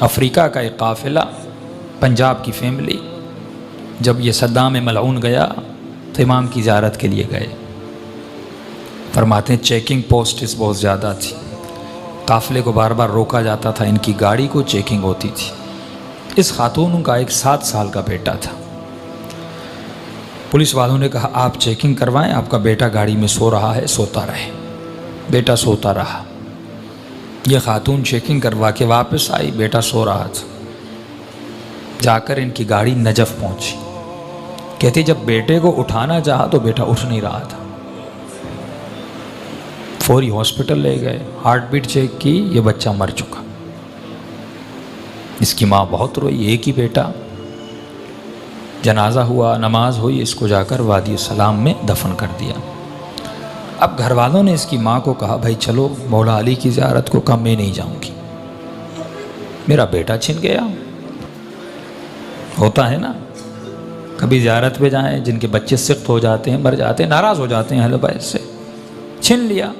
Africa का एक काफ़िला, पंजाब की फैमिली, जब ये सद्दाम मलऊन गया तो इमाम की ज़ियारत के लिए गए। फरमाते हैं चेकिंग पोस्ट्स बहुत ज़्यादा थी, काफ़िले को बार बार रोका जाता था, इनकी गाड़ी को चेकिंग होती थी। इस खातून का एक 7 साल का बेटा था। पुलिस वालों ने कहा आप चेकिंग करवाएं, आपका बेटा गाड़ी में सो रहा है, सोता रहे। बेटा सोता रहा। यह खातून चेकिंग करवा के वापस आई, बेटा सो रहा था। जाकर इनकी गाड़ी नजफ़ पहुंची। कहती जब बेटे को उठाना चाहा तो बेटा उठ नहीं रहा था। फौरी हॉस्पिटल ले गए, हार्ट बीट चेक की, ये बच्चा मर चुका। इसकी माँ बहुत रोई, एक ही बेटा। जनाजा हुआ, नमाज हुई, इसको जाकर वादी सलाम में दफन कर दिया। अब घर वालों ने इसकी माँ को कहा भाई चलो मौला अली की ज़ियारत को। कहा मैं नहीं जाऊंगी, मेरा बेटा छिन गया। होता है ना, कभी ज़ियारत पे जाएं, जिनके बच्चे सिख्त हो जाते हैं, मर जाते हैं, नाराज़ हो जाते हैं अहले बैत से, छिन लिया।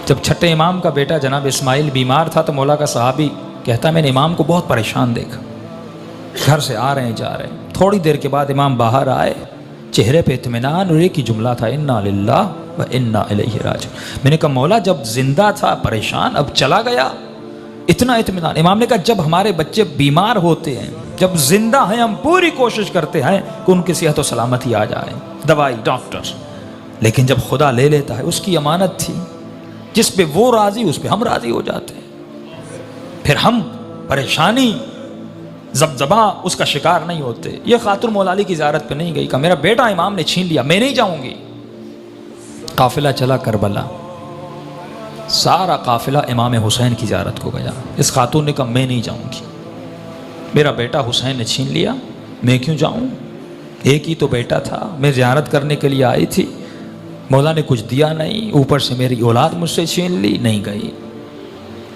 जब छठे इमाम का बेटा जनाब इस्माइल बीमार था तो मौला का सहाबी कहता मैंने इमाम को बहुत परेशान देखा, घर से आ रहे हैं जा रहे हैं। थोड़ी देर के बाद इमाम बाहर आए, चेहरे पे इत्मीनान, और एक ही जुमला था इन्ना लिल्लाह व इन्ना इलैहि राजिऊन। मैंने कहा मौला जब जिंदा था परेशान, अब चला गया इतना इत्मीनान। इमाम ने कहा जब हमारे बच्चे बीमार होते हैं, जब जिंदा हैं, हम पूरी कोशिश करते हैं कि उनकी सेहत और सलामती आ जाए, दवाई डॉक्टर, लेकिन जब खुदा ले लेता है, उसकी अमानत थी, जिस पे वो राजी उस पे हम राजी हो जाते हैं। फिर हम परेशानी ज़बज़बा उसका शिकार नहीं होते। ये खातून मौला अली की ज़ियारत पे नहीं गई, कहा मेरा बेटा इमाम ने छीन लिया, मैं नहीं जाऊंगी। काफिला चला करबला, सारा काफिला इमाम हुसैन की ज़ियारत को गया। इस खातून ने कहा मैं नहीं जाऊंगी, मेरा बेटा हुसैन ने छीन लिया, मैं क्यों जाऊं? एक ही तो बेटा था, मैं ज़ियारत करने के लिए आई थी, मौला ने कुछ दिया नहीं, ऊपर से मेरी औलाद मुझसे छीन ली, नहीं गई।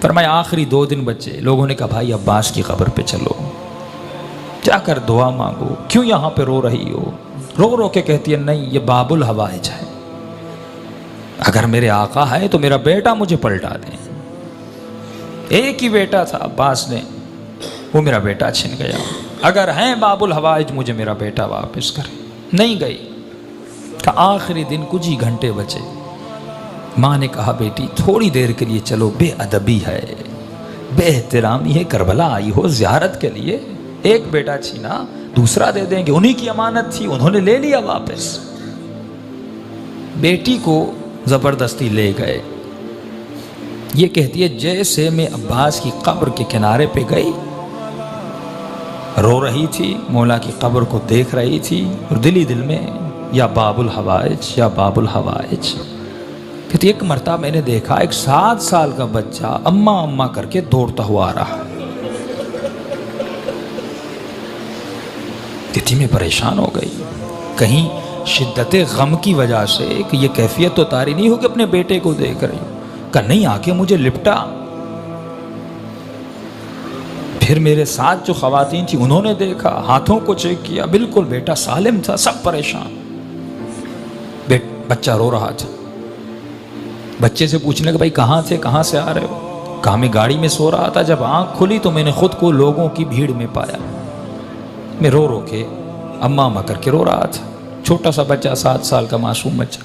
फरमाया आखिरी 2 दिन बचे। लोगों ने कहा भाई अब्बास की कब्र पे चलो, जाकर दुआ मांगो, क्यों यहाँ पे रो रही हो? रो रो के कहती है नहीं ये बाबुल हवाइज है, अगर मेरे आका है तो मेरा बेटा मुझे पलटा दे। एक ही बेटा था अब्बास ने, वो मेरा बेटा छिन गया, अगर हैं बाबुल हवाइज मुझे मेरा बेटा वापस करे। नहीं गई। का आखिरी दिन कुछ ही घंटे बचे। माँ ने कहा बेटी थोड़ी देर के लिए चलो, बेअदबी है, बेएहतरामी है, करबला आई हो ज़ियारत के लिए, एक बेटा छीना दूसरा दे देंगे, उन्हीं की अमानत थी, उन्होंने ले लिया वापस। बेटी को ज़बरदस्ती ले गए। ये कहती है जैसे मैं अब्बास की कब्र के किनारे पे गई, रो रही थी, मौला की कब्र को देख रही थी, और दिली दिल में या बाबुल हवाइज या बाबुल हवाइज। कहती एक मरतबा मैंने देखा एक 7 साल का बच्चा अम्मा अम्मा करके दौड़ता हुआ आ रहा। कहती मैं परेशान हो गई, कहीं शिद्दत गम की वजह से कि ये कैफियत तो तारी नहीं हो कि अपने बेटे को देख रही हूँ। कहा नहीं, आके मुझे लिपटा। फिर मेरे साथ जो खवातीन थी उन्होंने देखा, हाथों को चेक किया, बिल्कुल बेटा सालिम था, सब परेशान। बच्चा रो रहा था। बच्चे से पूछने लगे भाई कहाँ थे, कहाँ से आ रहे हो? कहा मैं गाड़ी में सो रहा था, जब आँख खुली तो मैंने खुद को लोगों की भीड़ में पाया। मैं रो रो के अम्मा अम्मा करके रो रहा था। छोटा सा बच्चा, 7 साल का मासूम बच्चा।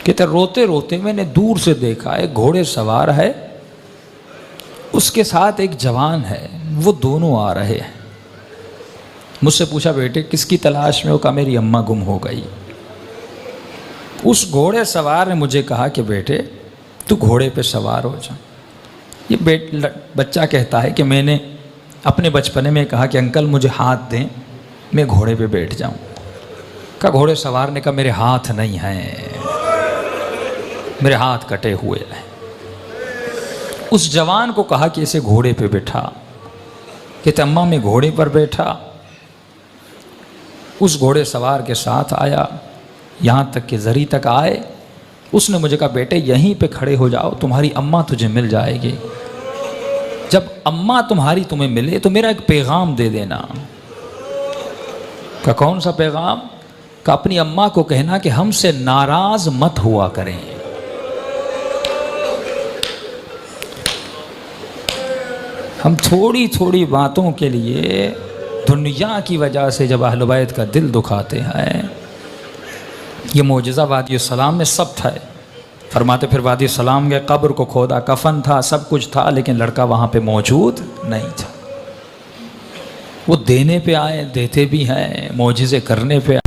कहते रोते रोते मैंने दूर से देखा एक घोड़े सवार है, उसके साथ एक जवान है, वो दोनों आ रहे हैं। मुझसे पूछा बेटे किसकी तलाश में हो? कहा मेरी अम्मा गुम हो गई। उस घोड़े सवार ने मुझे कहा कि बेटे तू घोड़े पे सवार हो जा। ये बच्चा कहता है कि मैंने अपने बचपने में कहा कि अंकल मुझे हाथ दें, मैं घोड़े पे बैठ जाऊं। का घोड़े सवार ने कहा मेरे हाथ नहीं हैं, मेरे हाथ कटे हुए हैं। उस जवान को कहा कि इसे घोड़े पे बैठा। कहते अम्मा मैं घोड़े पर बैठा, उस घोड़े सवार के साथ आया, यहाँ तक कि जरी तक आए। उसने मुझे कहा बेटे यहीं पे खड़े हो जाओ, तुम्हारी अम्मा तुझे मिल जाएगी। जब अम्मा तुम्हारी तुम्हें मिले तो मेरा एक पैगाम दे देना। का कौन सा पैगाम? का अपनी अम्मा को कहना कि हमसे नाराज मत हुआ करें। हम थोड़ी थोड़ी बातों के लिए दुनिया की वजह से जब अहल बैत का दिल दुखाते हैं। ये मौजज़ा वादी सलाम में सब था। फरमाते फिर वादी सलाम गए, कब्र को खोदा, कफन था, सब कुछ था, लेकिन लड़का वहाँ पे मौजूद नहीं था। वो देने पे आए, देते भी हैं, मौजज़े करने पे